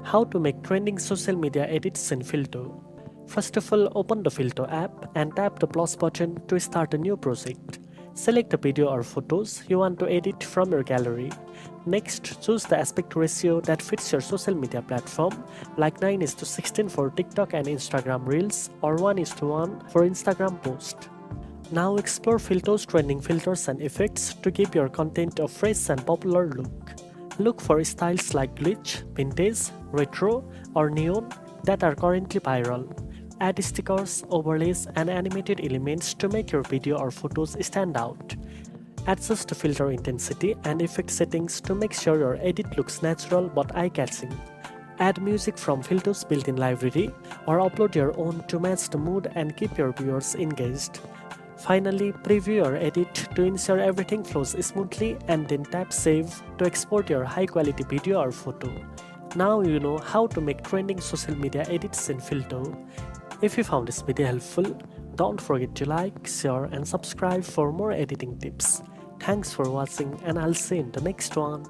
How to make trending social media edits in Filto. First of all, open the Filto app and tap the plus button to start a new project. Select the video or photos you want to edit from your gallery. Next, choose the aspect ratio that fits your social media platform, like 9:16 for TikTok and Instagram Reels or 1:1 for Instagram Post. Now explore Filto's trending filters and effects to give your content a fresh and popular look. Look for styles like glitch, vintage, retro, or neon that are currently viral. Add stickers, overlays, and animated elements to make your video or photos stand out. Adjust the filter intensity and effect settings to make sure your edit looks natural but eye-catching. Add music from Filto's built-in library or upload your own to match the mood and keep your viewers engaged. Finally, preview your edit to ensure everything flows smoothly and then tap Save to export your high-quality video or photo. Now you know how to make trending social media edits in Filto. If you found this video helpful, don't forget to like, share and subscribe for more editing tips. Thanks for watching and I'll see you in the next one.